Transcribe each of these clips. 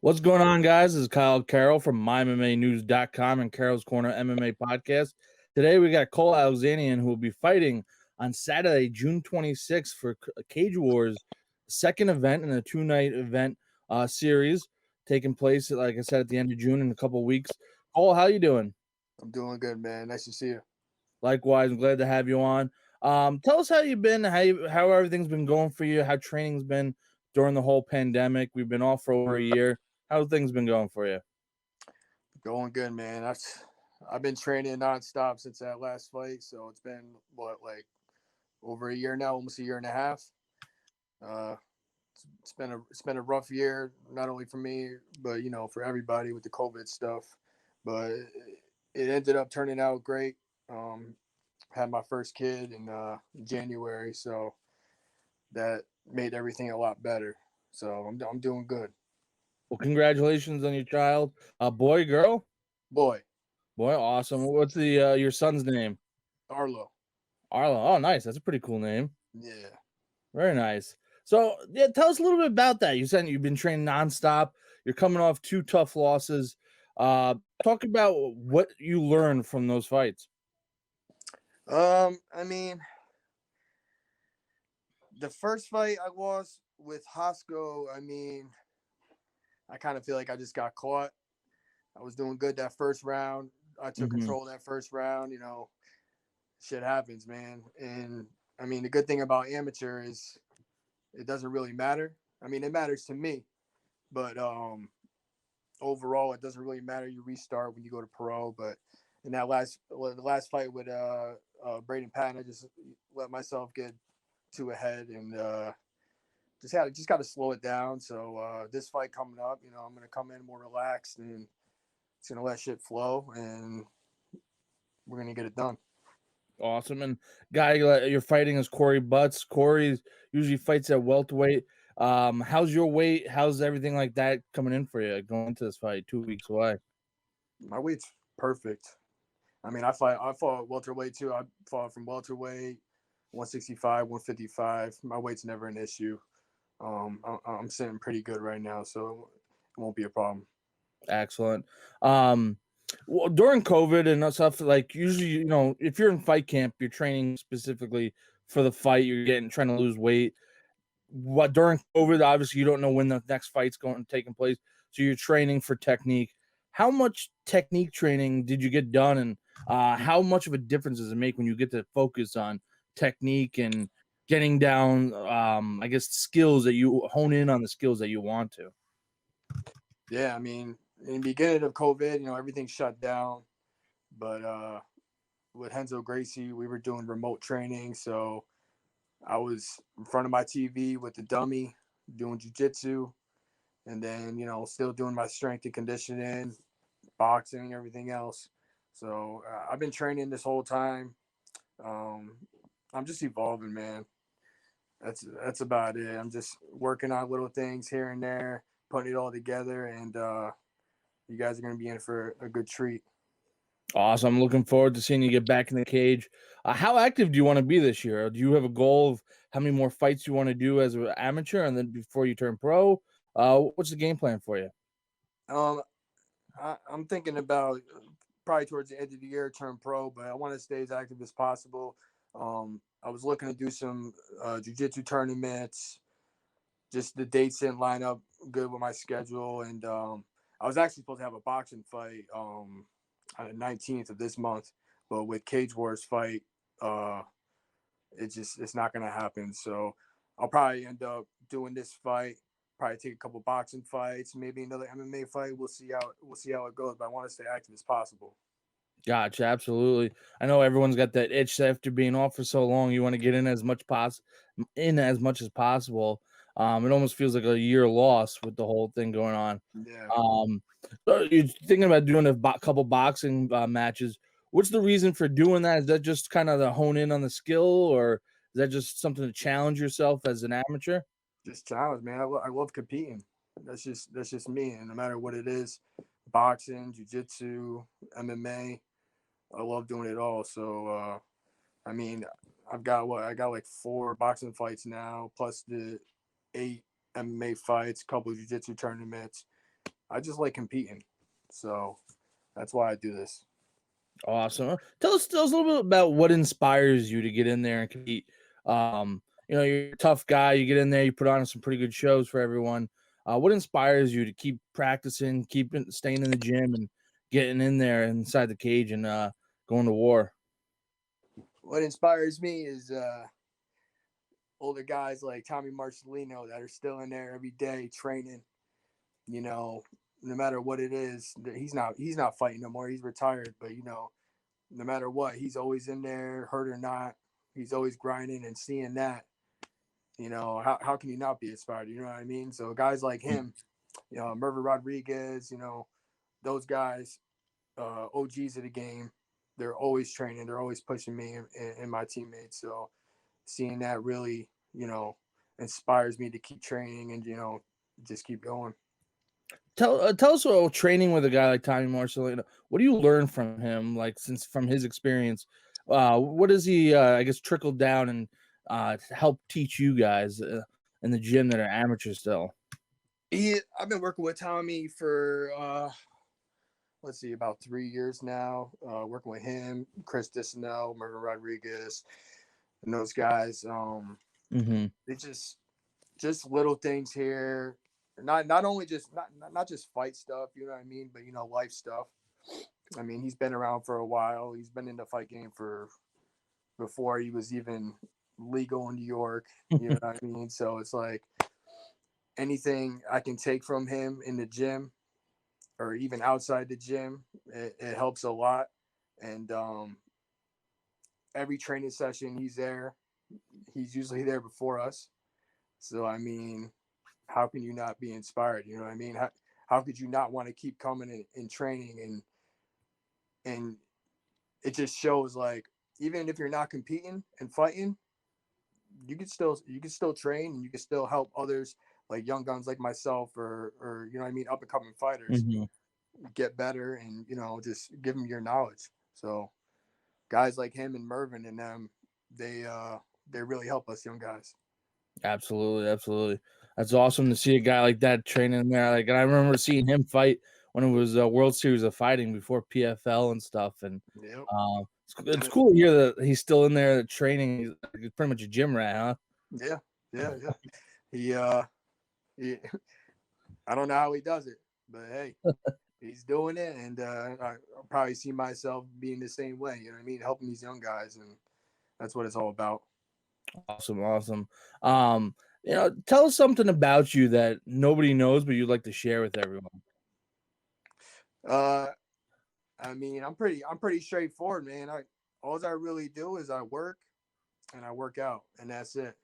What's going on, guys? This is Carroll from MyMMAnews.com and Carroll's Corner MMA podcast. Today we got Cole Alaxanian, who will be fighting on Saturday, June 26th for Cage Wars, second event in a two-night event series taking place, like I said, at the end of June in a couple of weeks. Cole, how you doing? I'm doing good, man. Nice to see you. Likewise, I'm glad to have you on. Tell us how you've been, how everything's been going for you, how training's been during the whole pandemic. We've been off for over a year. How's things been going for you? Going good, man. I've been training nonstop since that last fight, so it's been like over a year now, almost a year and a half. It's been a rough year, not only for me, but for everybody with the COVID stuff. But it ended up turning out great. Had my first kid in January, so that made everything a lot better. So I'm doing good. Well, congratulations on your child. Boy, girl? Boy, Awesome. What's the your son's name? Arlo. Arlo. Oh, nice. That's a pretty cool name. Yeah. Very nice. So, yeah, tell us a little bit about that. You said you've been training nonstop. You're coming off two tough losses. Talk about what you learned from those fights. I mean, the first fight I lost with Hosco, I kind of feel like I just got caught. I was doing good that first round. I took control of that first round. Shit happens, man. And I mean, the good thing about amateur is it doesn't really matter. I mean, it matters to me, but overall, it doesn't really matter. You restart when you go to pro. But in the last fight with Braden Patton, I just let myself get too ahead and just got to slow it down. So this fight coming up, I'm going to come in more relaxed and it's going to let shit flow and we're going to get it done. Awesome. And guy you're fighting is Corey Butts. Corey usually fights at welterweight. How's your weight? How's everything like that coming in for you going into this fight 2 weeks away? My weight's perfect. I mean, I fought welterweight too. I fought from welterweight, 165, 155. My weight's never an issue. I'm sitting pretty good right now, so it won't be a problem. Excellent. Well, during COVID and stuff, like usually, if you're in fight camp, you're training specifically for the fight. You're trying to lose weight. What during COVID, obviously, you don't know when the next fight's taking place, so you're training for technique. How much technique training did you get done, and how much of a difference does it make when you get to focus on technique and getting down, I guess, skills that you hone in on the skills that you want to? Yeah, I mean, in the beginning of COVID, everything shut down. But with Renzo Gracie, we were doing remote training. So I was in front of my TV with the dummy doing jiu-jitsu and then, still doing my strength and conditioning, boxing, everything else. So I've been training this whole time. I'm just evolving, man. That's about it. I'm just working on little things here and there, putting it all together, and you guys are going to be in for a good treat. Awesome. I'm looking forward to seeing you get back in the cage. How active do you want to be this year? Do you have a goal of how many more fights you want to do as an amateur and then before you turn pro? What's the game plan for you? I'm thinking about probably towards the end of the year turn pro, but I want to stay as active as possible. I was looking to do some jiu-jitsu tournaments. Just the dates didn't line up good with my schedule, and I was actually supposed to have a boxing fight on the 19th of this month, but with Cage Wars fight, it's not going to happen. So I'll probably end up doing this fight. Probably take a couple boxing fights, maybe another MMA fight. We'll see how it goes. But I want to stay active as possible. Gotcha, absolutely. I know everyone's got that itch after being off for so long. You want to get in as much as possible. It almost feels like a year lost with the whole thing going on. Yeah. So you're thinking about doing a couple boxing matches. What's the reason for doing that? Is that just kind of to hone in on the skill, or is that just something to challenge yourself as an amateur? Just challenge, man. I love competing. That's just me. And no matter what it is, boxing, jiu-jitsu, MMA, I love doing it all. So, I mean, I got like 4 boxing fights now, plus the 8 MMA fights, couple of jiu-jitsu tournaments. I just like competing. So that's why I do this. Awesome. Tell us a little bit about what inspires you to get in there and compete. You're a tough guy. You get in there, you put on some pretty good shows for everyone. What inspires you to keep practicing, staying in the gym, and getting in there inside the cage and going to war? What inspires me is older guys like Tommy Marcelino that are still in there every day training. You know, no matter what it is, he's not fighting no more. He's retired, but no matter what, he's always in there, hurt or not. He's always grinding and seeing that. How can you not be inspired? You know what I mean? So guys like him, Mervyn Rodriguez, those guys, OGs of the game, they're always training. They're always pushing me and my teammates. So seeing that really, inspires me to keep training and, just keep going. Tell us about training with a guy like Tommy Marcelino. What do you learn from him? Like, since from his experience, what does he, I guess, trickle down and help teach you guys in the gym that are amateurs still? I've been working with Tommy for let's see, about 3 years now. Working with him, Chris Disnell, Mervyn Rodriguez, and those guys. They just little things here. Not only just not just fight stuff, you know what I mean, but life stuff. I mean, he's been around for a while. He's been in the fight game for before he was even legal in New York. You know what I mean? So it's like anything I can take from him in the gym or even outside the gym, it helps a lot. And every training session he's there. He's usually there before us. So I mean, how can you not be inspired? You know what I mean? How could you not want to keep coming in training and it just shows like even if you're not competing and fighting, you can still train and you can still help others like young guns like myself or you know what I mean, up and coming fighters get better and just give them your knowledge. So guys like him and Mervyn and them, they really help us young guys. Absolutely, absolutely. That's awesome to see a guy like that training there. Like, and I remember seeing him fight when it was a World Series of Fighting before PFL and stuff. And Yep. it's cool to hear that he's still in there training. He's pretty much a gym rat, huh? Yeah. He I don't know how he does it, but hey, he's doing it, and I'll probably see myself being the same way. You know what I mean? Helping these young guys, and that's what it's all about. Awesome, awesome. Tell us something about you that nobody knows, but you'd like to share with everyone. Uh, I mean, I'm pretty straightforward, man. All I really do is I work and I work out, and that's it.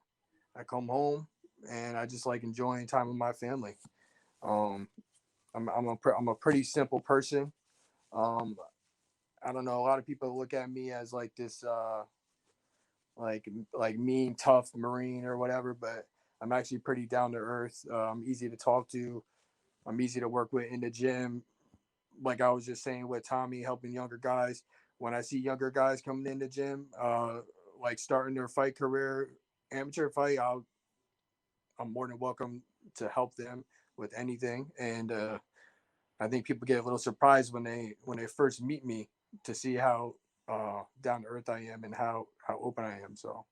I come home and I just like enjoying time with my family. Um, I'm a pretty simple person. Um, I don't know. A lot of people look at me as like this, like mean, tough Marine or whatever, but I'm actually pretty down to earth. I'm easy to talk to. I'm easy to work with in the gym. Like I was just saying with Tommy, helping younger guys. When I see younger guys coming in the gym, like starting their fight career, amateur fight, I'm more than welcome to help them with anything. And I think people get a little surprised when they first meet me to see how down to earth I am and how open I am. So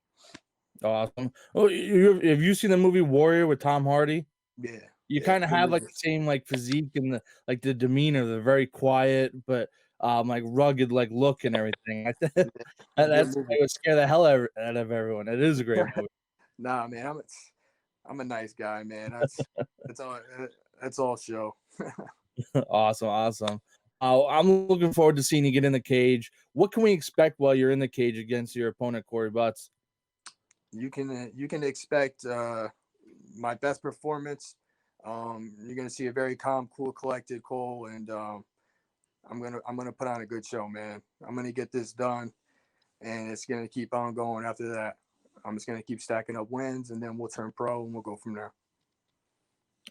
Awesome. Well, have you seen the movie Warrior with Tom Hardy? yeah, You yeah, kind of good have like movie. the same like physique and the demeanor, the very quiet but like rugged like look and everything. Good That's movie. what would scare the hell out of everyone. It is a great movie. Nah, man, I'm a nice guy, man. That's all. That's all show. Awesome, awesome. I'm looking forward to seeing you get in the cage. What can we expect while you're in the cage against your opponent, Corey Butts? You can expect my best performance. You're gonna see a very calm, cool, collected Cole, and I'm gonna put on a good show, man. I'm gonna get this done, and it's gonna keep on going after that. I'm just gonna keep stacking up wins, and then we'll turn pro, and we'll go from there.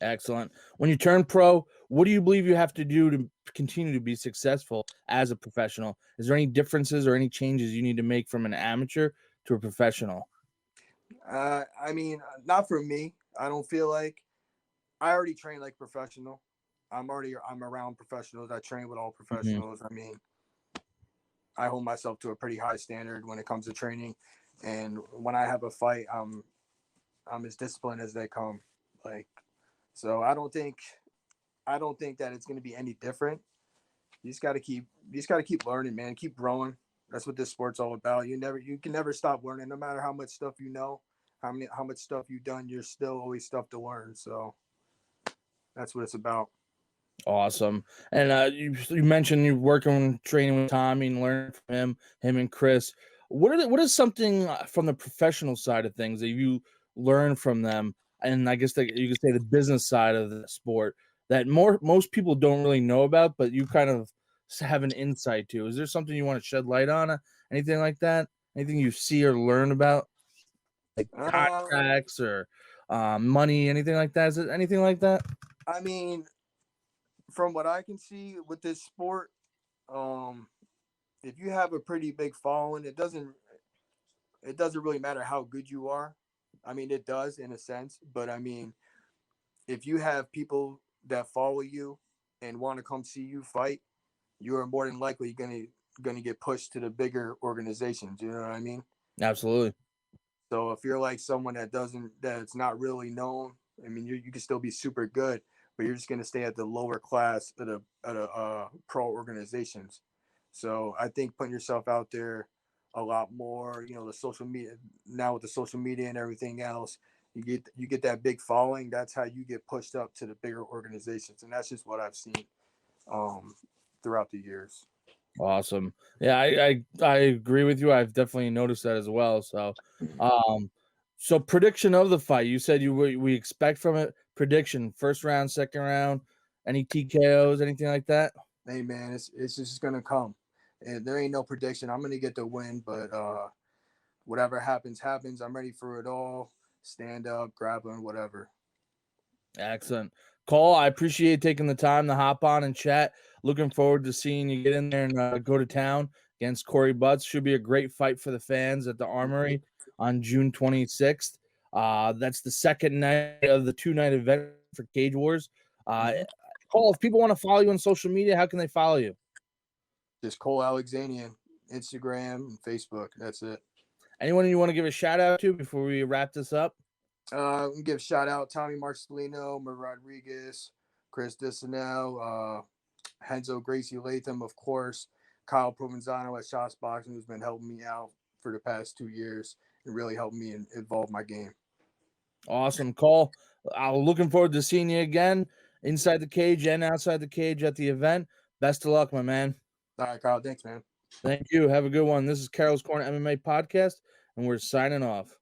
Excellent. When you turn pro, what do you believe you have to do to continue to be successful as a professional? Is there any differences or any changes you need to make from an amateur to a professional? I mean, not for me. I don't feel like I already train like professional. I'm around professionals. I train with all Mhm. professionals. I mean, I hold myself to a pretty high standard when it comes to training, and when I have a fight, I'm as disciplined as they come. Like, so I don't think that it's going to be any different. You just got to keep learning, man. Keep growing. That's what this sport's all about. You can never stop learning, no matter how much stuff you know, how much stuff you've done. You're still always stuff to learn. So that's what it's about. Awesome. And you mentioned you working training with Tommy and learning from him and Chris. What is something from the professional side of things that you learn from them? And I guess that you could say the business side of the sport that most people don't really know about, but you kind of have an insight to. Is there something you want to shed light on? Anything like that? Anything you see or learn about, like Um, contracts or money, anything like that? Is it anything like that? I mean, from what I can see with this sport, um, if you have a pretty big following, it doesn't really matter how good you are. I mean, it does in a sense, but I mean, if you have people that follow you and want to come see you fight, you are more than likely gonna get pushed to the bigger organizations. You know what I mean? Absolutely. So if you're like someone that's not really known, I mean, you can still be super good, but you're just gonna stay at the lower class at a pro organizations. So I think putting yourself out there a lot more, the social media now with the social media and everything else, you get that big following. That's how you get pushed up to the bigger organizations, and that's just what I've seen um, throughout the years. Awesome. Yeah, I agree with you. I've definitely noticed that as well. Um, so prediction of the fight. You said we expect from it prediction first round, second round, any TKOs, anything like that. Hey man, it's just gonna come, and there ain't no prediction. I'm gonna get the win, but whatever happens, happens. I'm ready for it all. Stand up, grappling, whatever. Excellent. Cole, I appreciate taking the time to hop on and chat. Looking forward to seeing you get in there and go to town against Corey Butts. Should be a great fight for the fans at the Armory on June 26th. That's the second night of the 2-night event for Cage Wars. Cole, if people want to follow you on social media, how can they follow you? Just Cole Alexanian, Instagram and Facebook. That's it. Anyone you want to give a shout out to before we wrap this up? Give shout out Tommy Marcelino, Mer Rodriguez, Chris Dissanel, Henzo Gracie Latham, of course, Kyle Provenzano at Shots Boxing, who's been helping me out for the past 2 years and really helped me evolve my game. Awesome, Cole. I'm looking forward to seeing you again inside the cage and outside the cage at the event. Best of luck, my man. All right, Kyle. Thanks, man. Thank you. Have a good one. This is Carroll's Corner MMA podcast, and we're signing off.